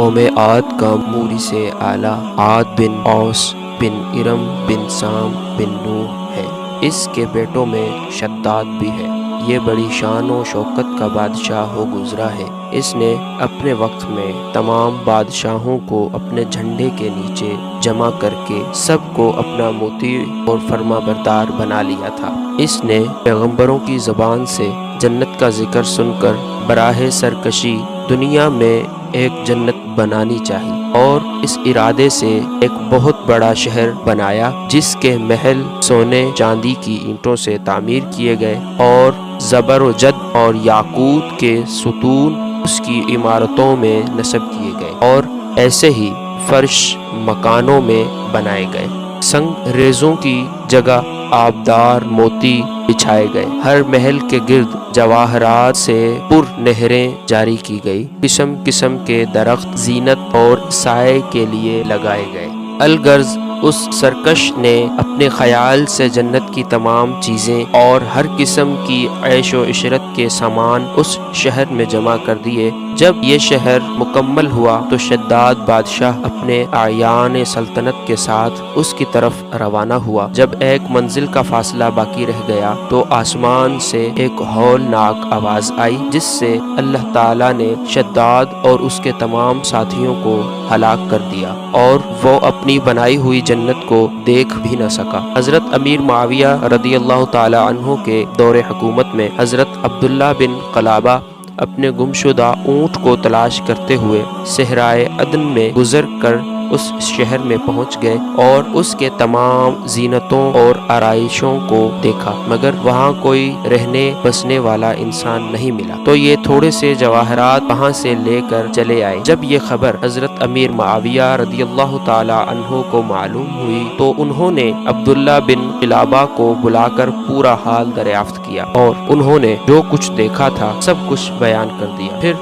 قوم عاد کا مورث اعلیٰ عاد بن اوس بن ارم بن سام بن نوح ہے۔ اس کے بیٹوں میں شداد بھی ہے۔ یہ بڑی شان و شوکت کا بادشاہ ہو گزرا ہے۔ اس نے اپنے وقت میں تمام بادشاہوں کو اپنے جھنڈے کے نیچے جمع کر کے سب کو اپنا مطیع اور فرما بردار بنا لیا تھا۔ اس نے پیغمبروں کی زبان سے جنت کا ذکر سن کر براہ سرکشی دنیا میں ایک جنت بنانی چاہی اور اس ارادے سے ایک بہت بڑا شہر بنایا جس کے محل سونے چاندی کی اینٹوں سے تعمیر کیے گئے اور زبر و جد اور یاقوت کے ستون اس کی عمارتوں میں نصب کیے گئے اور ایسے ہی فرش مکانوں میں بنائے گئے۔ سنگ ریزوں کی جگہ آبدار موتی بچھائے گئے۔ ہر محل کے گرد جواہرات سے پر نہریں جاری کی گئی۔ قسم قسم کے درخت زینت اور سائے کے لیے لگائے گئے۔ الغرض اس سرکش نے اپنے خیال سے جنت کی تمام چیزیں اور ہر قسم کی عیش و عشرت کے سامان اس شہر میں جمع کر دیے۔ جب یہ شہر مکمل ہوا تو شداد بادشاہ اپنے اعیان سلطنت کے ساتھ اس کی طرف روانہ ہوا۔ جب ایک منزل کا فاصلہ باقی رہ گیا تو آسمان سے ایک ہولناک آواز آئی جس سے اللہ تعالیٰ نے شداد اور اس کے تمام ساتھیوں کو ہلاک کر دیا اور وہ اپنی بنائی ہوئی جنت کو دیکھ بھی نہ سکا۔ حضرت امیر معاویہ رضی اللہ تعالی عنہ کے دور حکومت میں حضرت عبداللہ بن قلابہ اپنے گمشدہ اونٹ کو تلاش کرتے ہوئے صحرائے عدن میں گزر کر اس شہر میں پہنچ گئے اور اس کے تمام زینتوں اور آرائشوں کو دیکھا مگر وہاں کوئی رہنے بسنے والا انسان نہیں ملا تو یہ تھوڑے سے جواہرات وہاں سے لے کر چلے آئے۔ جب یہ خبر حضرت امیر معاویہ رضی اللہ تعالی عنہ کو معلوم ہوئی تو انہوں نے عبداللہ بن قلابہ کو بلا کر پورا حال دریافت کیا اور انہوں نے جو کچھ دیکھا تھا سب کچھ بیان کر دیا۔ پھر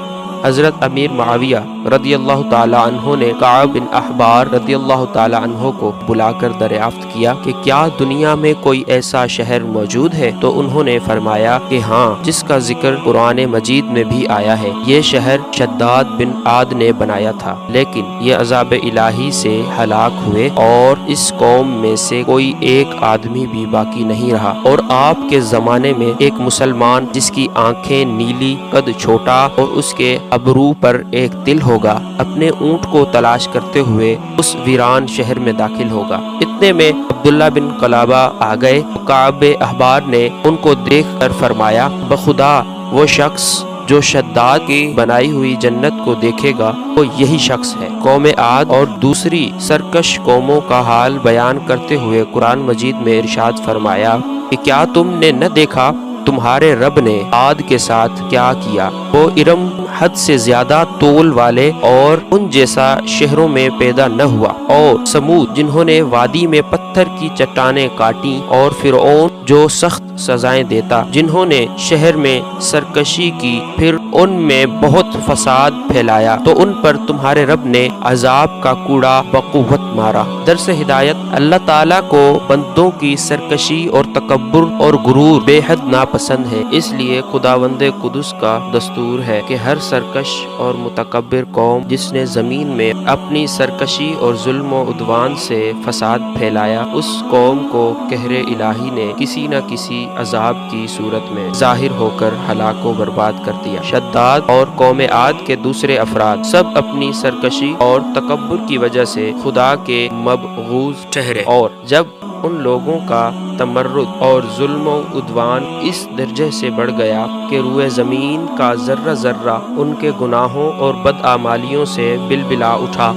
حضرت امیر معاویہ رضی اللہ تعالی عنہ نے کعب بن احبار رضی اللہ تعالی عنہ کو بلا کر دریافت کیا کہ کیا دنیا میں کوئی ایسا شہر موجود ہے؟ تو انہوں نے فرمایا کہ ہاں، جس کا ذکر قرآن مجید میں بھی آیا ہے۔ یہ شہر شداد بن عاد نے بنایا تھا لیکن یہ عذاب الہی سے ہلاک ہوئے اور اس قوم میں سے کوئی ایک آدمی بھی باقی نہیں رہا۔ اور آپ کے زمانے میں ایک مسلمان جس کی آنکھیں نیلی، قد چھوٹا اور اس کے ابرو پر ایک تل ہوگا، اپنے اونٹ کو تلاش کرتے ہوئے اس ویران شہر میں داخل ہوگا۔ اتنے میں عبداللہ بن قلابہ آ گئے۔ کعب احبار نے ان کو دیکھ کر فرمایا، بخدا وہ شخص جو شداد کی بنائی ہوئی جنت کو دیکھے گا وہ یہی شخص ہے۔ قوم عاد اور دوسری سرکش قوموں کا حال بیان کرتے ہوئے قرآن مجید میں ارشاد فرمایا کہ کیا تم نے نہ دیکھا تمہارے رب نے عاد کے ساتھ کیا کیا؟ وہ ارم حد سے زیادہ طول والے اور ان جیسا شہروں میں پیدا نہ ہوا، اور سمود جنہوں نے وادی میں پتھر کی چٹانیں کاٹی، اور فرعون جو سخت سزائیں دیتا، جنہوں نے شہر میں سرکشی کی پھر ان میں بہت فساد پھیلایا، تو ان پر تمہارے رب نے عذاب کا کوڑا بقوت مارا۔ درس ہدایت: اللہ تعالیٰ کو بندوں کی سرکشی اور تکبر اور غرور بے حد ناپسند ہے، اس لیے خداوند قدس کا دستور ہے کہ ہر سرکش اور متکبر قوم جس نے زمین میں اپنی سرکشی اور ظلم و عدوان سے فساد پھیلایا، اس قوم کو قہر الہی نے کسی نہ کسی عذاب کی صورت میں ظاہر ہو کر ہلاک و برباد کر دیا۔ شداد اور قوم عاد کے دوسرے افراد سب اپنی سرکشی اور تکبر کی وجہ سے خدا کے مبغوض ٹھہرے، اور جب ان لوگوں کا تمرد اور ظلم و عدوان اس درجے سے بڑھ گیا کہ روئے زمین کا ذرہ ذرہ ان کے گناہوں اور بدعمالیوں سے بلبلا اٹھا،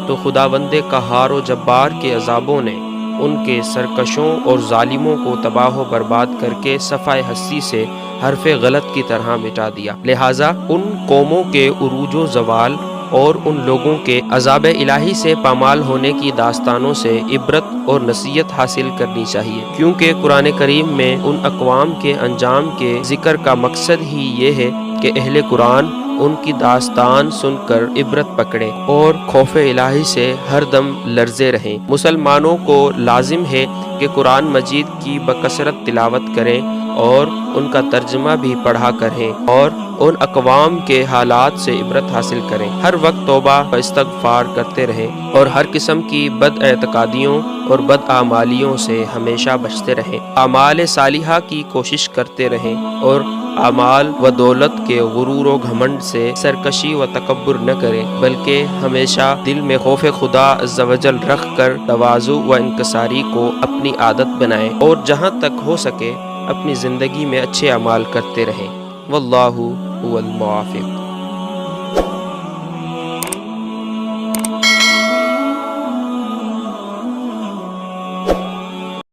تو خداوند قہار و جبار کے عذابوں نے ان کے سرکشوں اور ظالموں کو تباہ و برباد کر کے صفحہ ہستی سے حرف غلط کی طرح مٹا دیا۔ لہٰذا ان قوموں کے عروج و زوال اور ان لوگوں کے عذاب الہی سے پامال ہونے کی داستانوں سے عبرت اور نصیحت حاصل کرنی چاہیے، کیونکہ قرآن کریم میں ان اقوام کے انجام کے ذکر کا مقصد ہی یہ ہے کہ اہل قرآن ان کی داستان سن کر عبرت پکڑیں اور خوف الہی سے ہر دم لرزے رہیں۔ مسلمانوں کو لازم ہے کہ قرآن مجید کی بکثرت تلاوت کریں اور ان کا ترجمہ بھی پڑھا کریں اور ان اقوام کے حالات سے عبرت حاصل کریں۔ ہر وقت توبہ و استغفار کرتے رہیں اور ہر قسم کی بد اعتقادیوں اور بد اعمالیوں سے ہمیشہ بچتے رہیں۔ اعمال صالحہ کی کوشش کرتے رہیں اور اعمال و دولت کے غرور و گھمنڈ سے سرکشی و تکبر نہ کریں، بلکہ ہمیشہ دل میں خوف خدا عز و جل رکھ کر تواضع و انکساری کو اپنی عادت بنائیں اور جہاں تک ہو سکے اپنی زندگی میں اچھے اعمال کرتے رہیں۔ واللہ هو الموافق۔